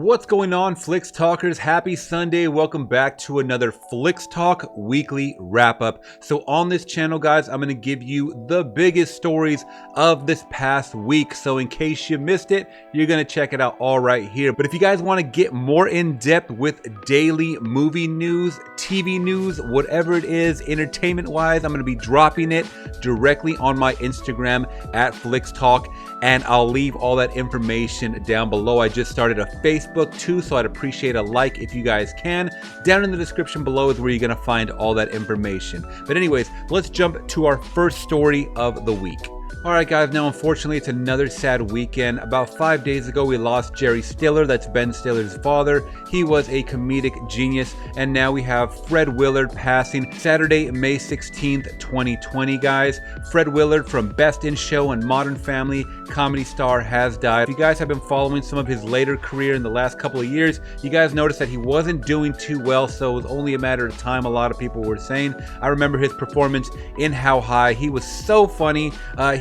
What's going on, Flix Talkers? Happy Sunday. Welcome back to another Flix Talk weekly wrap-up. So on this channel, guys, I'm going to give you the biggest stories of this past week. So in case you missed it, you're going to check it out all right here. But if you guys want to get more in-depth with daily movie news, TV news, whatever it is, entertainment-wise, I'm going to be dropping it directly on my Instagram at Flix Talk. And I'll leave all that information down below. I just started a Facebook too, so I'd appreciate a like if you guys can. Down in the description below is where you're gonna find all that information. But anyways, let's jump to our first story of the week. Alright guys, now unfortunately it's another sad weekend. About 5 days ago we lost Jerry Stiller, that's Ben Stiller's father. He was a comedic genius, and now we have Fred Willard passing Saturday, May 16th, 2020 guys. Fred Willard from Best in Show and Modern Family, comedy star, has died. If you guys have been following some of his later career in the last couple of years, you guys noticed that he wasn't doing too well, so it was only a matter of time, a lot of people were saying. I remember his performance in How High. He was so funny.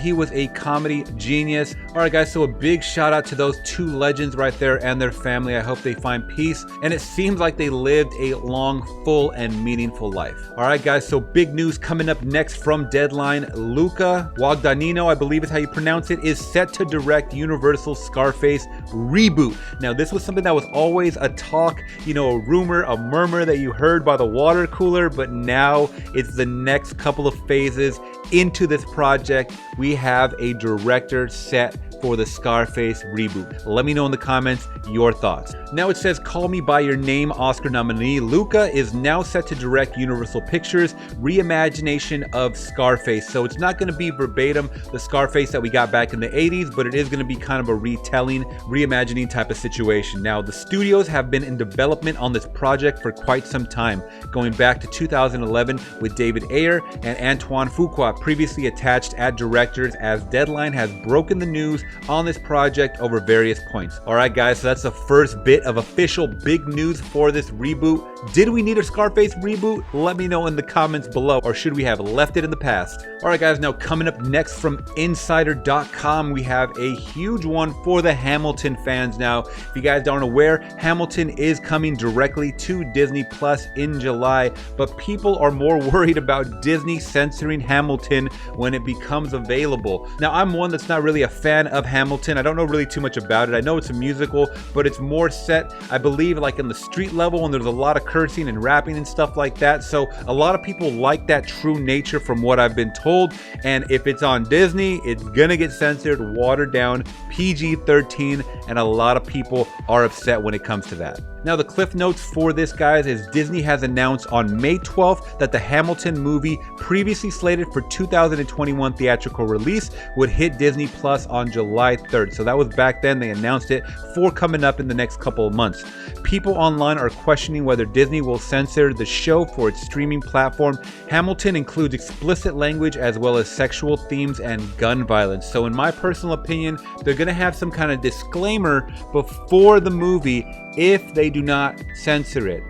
He was a comedy genius. Alright guys, so a big shout out to those two legends right there and their family. I hope they find peace, and it seems like they lived a long, full, and meaningful life. Alright guys, so big news coming up next from Deadline. Luca Guadagnino, I believe is how you pronounce it, is set to direct Universal's Scarface reboot. Now this was something that was always a talk, you know, a rumor, a murmur that you heard by the water cooler, but now it's the next couple of phases into this project. We have a director set for the Scarface reboot. Let me know in the comments your thoughts. Now it says, Call Me By Your Name Oscar nominee Luca is now set to direct Universal Pictures' reimagination of Scarface. So it's not going to be verbatim the Scarface that we got back in the 80s, but it is going to be kind of a retelling, reimagining type of situation. Now the studios have been in development on this project for quite some time, going back to 2011 with David Ayer and Antoine Fuqua previously attached as directors, as Deadline has broken the news on this project over various points. Alright guys, so that's the first bit of official big news for this reboot. Did we need a Scarface reboot? Let me know in the comments below, or should we have left it in the past? Alright guys, now coming up next from Insider.com, we have a huge one for the Hamilton fans. Now, if you guys aren't aware, Hamilton is coming directly to Disney Plus in July, but people are more worried about Disney censoring Hamilton when it becomes available. Now, I'm one that's not really a fan of Hamilton. I don't know really too much about it. I know it's a musical, but it's more set, I believe, like in the street level, and there's a lot of cursing and rapping and stuff like that. So a lot of people like that true nature from what I've been told. And if it's on Disney, it's gonna get censored, watered down, PG-13, and a lot of people are upset when it comes to that. Now the cliff notes for this, guys, is Disney has announced on May 12th that the Hamilton movie, previously slated for 2021 theatrical release, would hit Disney Plus on July 3rd. So that was back then. They announced it for coming up in the next couple of months. People online are questioning whether Disney will censor the show for its streaming platform. Hamilton includes explicit language as well as sexual themes and gun violence. So in my personal opinion, they're going to have some kind of disclaimer before the movie if they do not censor it.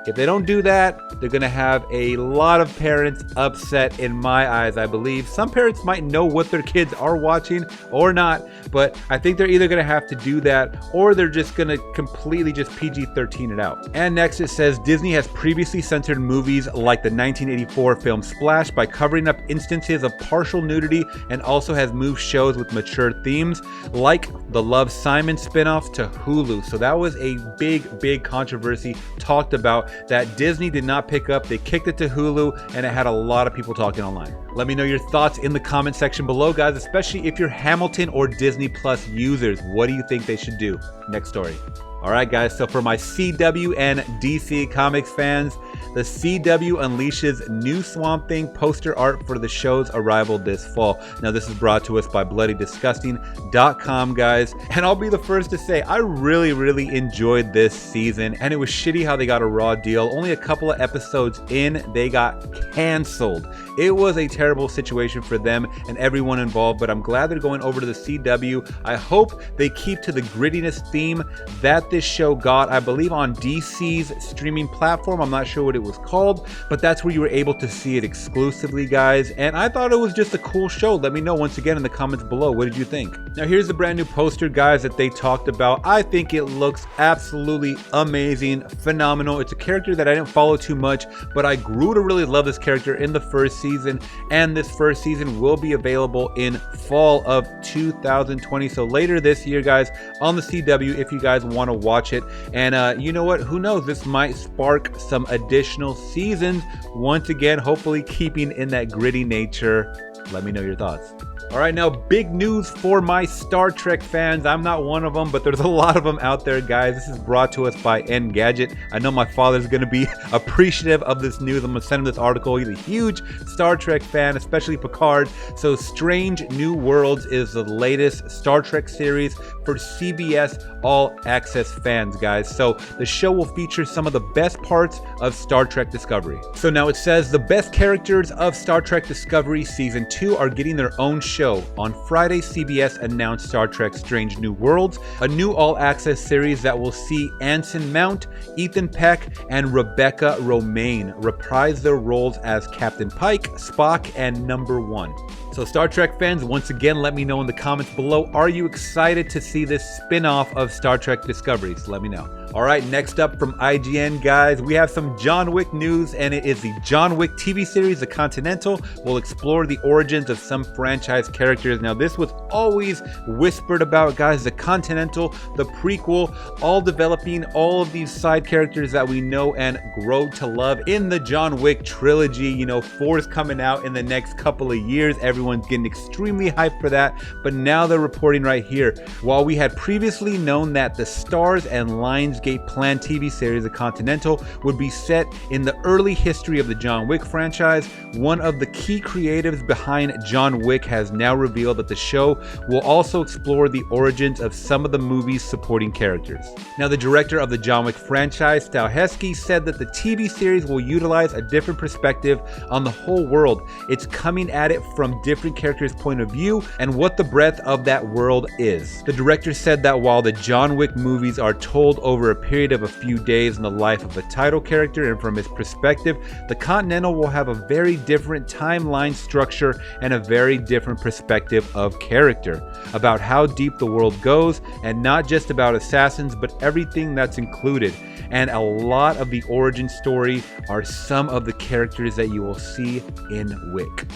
If they don't do that, they're going to have a lot of parents upset in my eyes, I believe. Some parents might know what their kids are watching or not, but I think they're either going to have to do that or they're just going to completely just PG-13 it out. And next it says Disney has previously censored movies like the 1984 film Splash by covering up instances of partial nudity, and also has moved shows with mature themes like the Love, Simon spinoff to Hulu. So that was a big controversy talked about that Disney did not pick up. They kicked it to Hulu, and it had a lot of people talking online. Let me know your thoughts in the comment section below, guys, especially if you're Hamilton or Disney Plus users. What do you think they should do? Next story. Alright guys, so for my CW and DC Comics fans, the CW unleashes new Swamp Thing poster art for the show's arrival this fall. Now this is brought to us by BloodyDisgusting.com, guys. And I'll be the first to say, I really enjoyed this season, and it was shitty how they got a raw deal. Only a couple of episodes in, they got canceled. It was a terrible situation for them and everyone involved, but I'm glad they're going over to the CW. I hope they keep to the grittiness theme that this show got, I believe, on DC's streaming platform. I'm not sure what it was called, but that's where you were able to see it exclusively, guys. And I thought it was just a cool show. Let me know once again in the comments below. What did you think? Now here's the brand new poster, guys, that they talked about. I think it looks absolutely amazing, phenomenal. It's a character that I didn't follow too much, but I grew to really love this character in the first season, and this first season will be available in fall of 2020. So later this year, guys, on the CW, if you guys want to watch it. And you know what? Who knows? This might spark some additional seasons. Once again, hopefully keeping in that gritty nature. Let me know your thoughts. All right, now big news for my Star Trek fans. I'm not one of them, but there's a lot of them out there, guys. This is brought to us by Engadget. I know my father's gonna be appreciative of this news. I'm gonna send him this article. He's a huge Star Trek fan, especially Picard. So Strange New Worlds is the latest Star Trek series for CBS All Access fans, guys. So the show will feature some of the best parts of Star Trek Discovery. So now it says the best characters of Star Trek Discovery Season 2 are getting their own show. On Friday, CBS announced Star Trek Strange New Worlds, a new all-access series that will see Anson Mount, Ethan Peck, and Rebecca Romaine reprise their roles as Captain Pike, Spock, and Number One. So Star Trek fans, once again, let me know in the comments below, are you excited to see this spin-off of Star Trek Discovery? So let me know. All right, next up from IGN, guys, we have some John Wick news, and it is the John Wick TV series, The Continental, will explore the origins of some franchise characters. Now, this was always whispered about, guys, The Continental, the prequel, all developing all of these side characters that we know and grow to love in the John Wick trilogy. You know, 4 is coming out in the next couple of years. Everyone's getting extremely hyped for that, but now they're reporting right here. While we had previously known that the Stars and Lionsgate planned TV series, The Continental, would be set in the early history of the John Wick franchise, one of the key creatives behind John Wick has now revealed that the show will also explore the origins of some of the movie's supporting characters. Now, the director of the John Wick franchise, Stahelski, said that the TV series will utilize a different perspective on the whole world. It's coming at it from different characters' point of view and what the breadth of that world is. The director said that while the John Wick movies are told over a period of a few days in the life of a title character and from his perspective, The Continental will have a very different timeline structure and a very different perspective of character, about how deep the world goes, and not just about assassins, but everything that's included. And a lot of the origin story are some of the characters that you will see in Wick.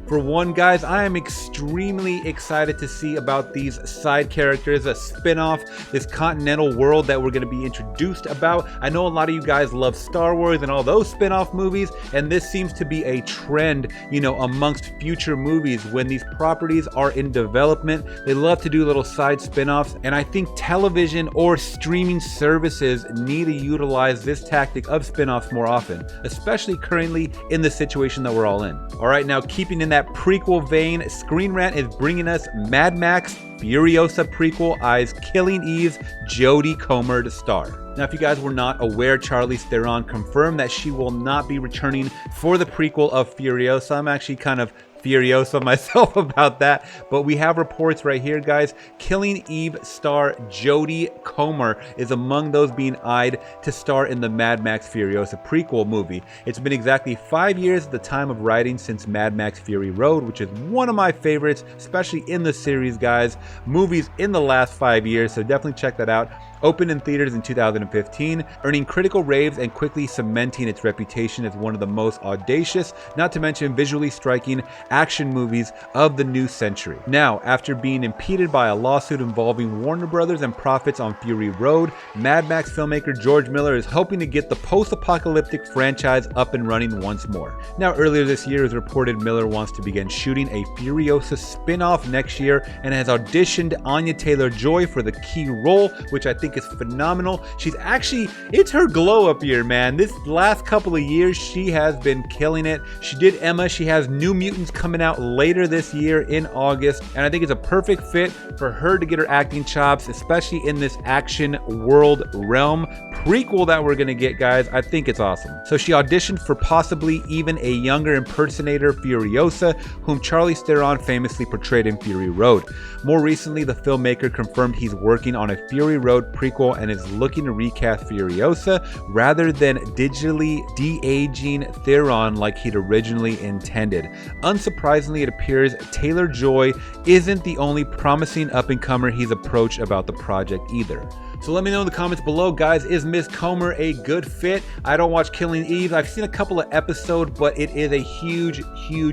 For one, guys, I am extremely excited to see about these side characters, a spin-off, this continental world that we're going to be introduced about. I know a lot of you guys love Star Wars and all those spin-off movies, and this seems to be a trend, you know, amongst future movies. When these properties are in development, they love to do little side spin-offs, and I think television or streaming services need to utilize this tactic of spin-offs more often, especially currently in the situation that we're all in. All right, now keeping in that prequel vein, Screen Rant is bringing us Mad Max FuryOSA prequel eyes Killing Eve's Jodie Comer to star. Now, if you guys were not aware, Charlize Theron confirmed that she will not be returning for the prequel of FuryOSA. I'm actually kind of furiosa myself about that, but we have reports right here, guys. Killing Eve star Jodie Comer is among those being eyed to star in the Mad Max FuryOSA prequel movie. It's been exactly 5 years at the time of writing since Mad Max Fury Road, which is one of my favorites, especially in the series, guys. Movies in the last 5 years, so definitely check that out. Opened in theaters in 2015, earning critical raves and quickly cementing its reputation as one of the most audacious, not to mention visually striking, action movies of the new century. Now, after being impeded by a lawsuit involving Warner Brothers and profits on Fury Road, Mad Max filmmaker George Miller is hoping to get the post-apocalyptic franchise up and running once more. Now, earlier this year, it was reported Miller wants to begin shooting a FuryOSA spin-off next year and has auditioned Anya Taylor-Joy for the key role, which I think think is phenomenal. It's her glow up year, man. This last couple of years, she has been killing it. She did Emma. She has New Mutants coming out later this year in August, and I think it's a perfect fit for her to get her acting chops, especially in this action world realm prequel that we're gonna get, guys. I think it's awesome. So she auditioned for possibly even a younger impersonator, FuryOSA, whom Charlize Theron famously portrayed in Fury Road. More recently, the filmmaker confirmed he's working on a Fury Road prequel and is looking to recast FuryOSA rather than digitally de-aging Theron like he'd originally intended. Unsurprisingly, it appears Taylor-Joy isn't the only promising up-and-comer he's approached about the project either. So let me know in the comments below, guys, is Miss Comer a good fit? I don't watch Killing Eve. I've seen a couple of episodes, but it is a huge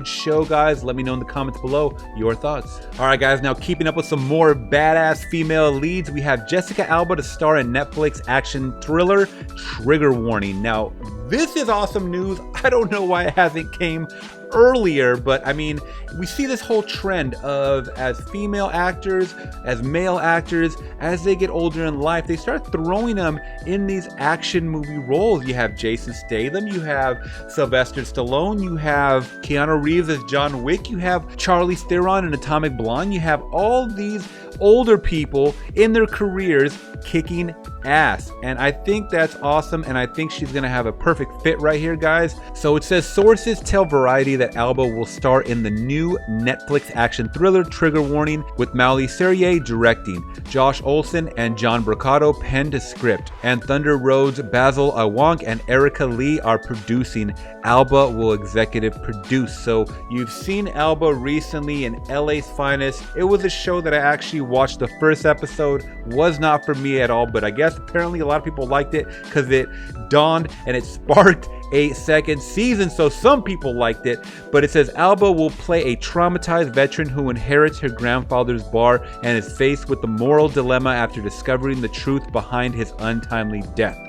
show, guys. Let me know in the comments below your thoughts. All right, guys, now keeping up with some more badass female leads, we have Jessica Alba to star in Netflix action thriller Trigger Warning. Now, this is awesome news. I don't know why it hasn't came earlier, but I mean, we see this whole trend of as female actors, as male actors, as they get older in life, they start throwing them in these action movie roles. You have Jason Statham, you have Sylvester Stallone, you have Keanu Reeves as John Wick, you have Charlize Theron in Atomic Blonde, you have all these older people in their careers kicking ass, and I think that's awesome, and I think she's gonna have a perfect fit right here, guys. So it says sources tell Variety that Alba will star in the new Netflix action thriller Trigger Warning, with Mauli Serrier directing, Josh Olson and John Brocado penned a script, and Thunder Road's Basil Awonk and Erica Lee are producing. Alba will executive produce. So you've seen Alba recently in LA's Finest. It was a show that I actually watched. The first episode was not for me at all, but I guess apparently a lot of people liked it because it dawned and it sparked a second season, so some people liked it. But it says Alba will play a traumatized veteran who inherits her grandfather's bar and is faced with the moral dilemma after discovering the truth behind his untimely death.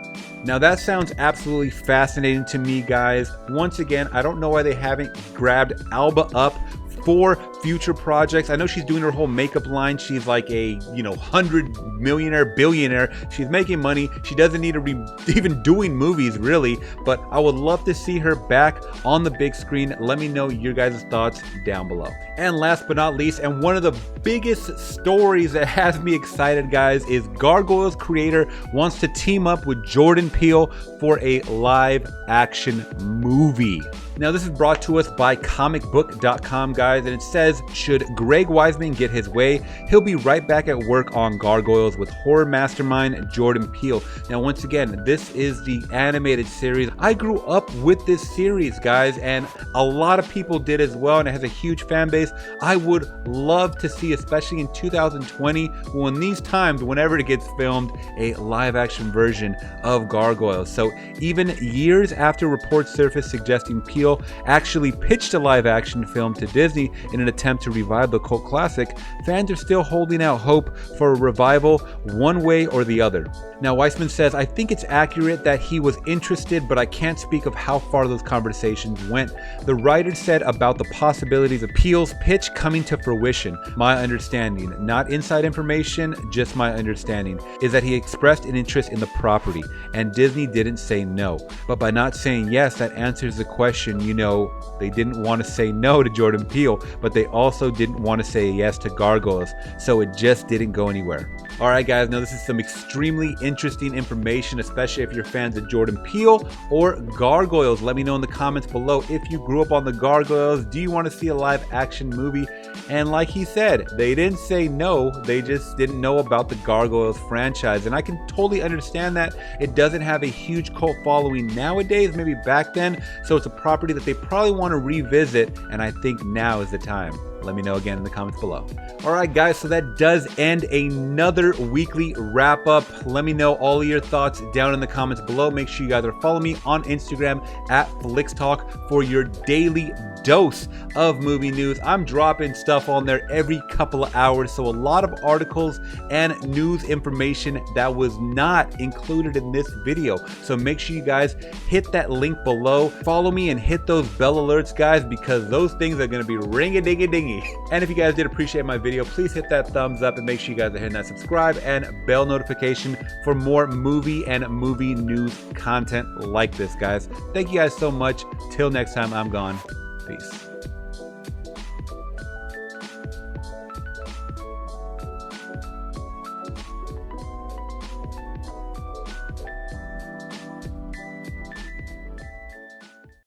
Now that sounds absolutely fascinating to me, guys. Once again, I don't know why they haven't grabbed Alba up for future projects. I know she's doing her whole makeup line. She's like a, 100 millionaire, billionaire. She's making money. She doesn't need to be even doing movies, really, but I would love to see her back on the big screen. Let me know your guys' thoughts down below. And last but not least, and one of the biggest stories that has me excited, guys, is Gargoyles creator wants to team up with Jordan Peele for a live action movie. Now this is brought to us by comicbook.com, guys, and it says, should Greg Weisman get his way, he'll be right back at work on Gargoyles with horror mastermind Jordan Peele. Now once again, this is the animated series. I grew up with this series, guys, and a lot of people did as well, and it has a huge fan base. I would love to see, especially in 2020, when these times, whenever it gets filmed, a live action version of Gargoyles. So even years after reports surfaced suggesting Peele actually pitched a live action film to Disney in an attempt to revive the cult classic, fans are still holding out hope for a revival one way or the other. Now Weisman says, I think it's accurate that he was interested, but I can't speak of how far those conversations went. The writer said about the possibilities of Peele's pitch coming to fruition, my understanding, not inside information, just my understanding, is that he expressed an interest in the property and Disney didn't say no. But by not saying yes, that answers the question. They didn't want to say no to Jordan Peele, but they also didn't want to say yes to Gargoyles, so it just didn't go anywhere. All right, guys, now this is some extremely interesting information, especially if you're fans of Jordan Peele or Gargoyles. Let me know in the comments below if you grew up on the Gargoyles. Do you want to see a live action movie? And like he said, they didn't say no, they just didn't know about the Gargoyles franchise. And I can totally understand that. It doesn't have a huge cult following nowadays, maybe back then. So it's a property that they probably want to revisit, and I think now is the time. Let me know again in the comments below. All right, guys, so that does end another weekly wrap up. Let me know all of your thoughts down in the comments below. Make sure you guys are following me on Instagram at FlixTalk for your daily dose of movie news. I'm dropping stuff on there every couple of hours, so a lot of articles and news information that was not included in this video. So make sure you guys hit that link below, follow me, and hit those bell alerts, guys, because those things are going to be ring-a-ding-a-ding thingy. And if you guys did appreciate my video, please hit that thumbs up and make sure you guys are hitting that subscribe and bell notification for more movie and movie news content like this, guys. Thank you guys so much. Till next time, I'm gone. Peace.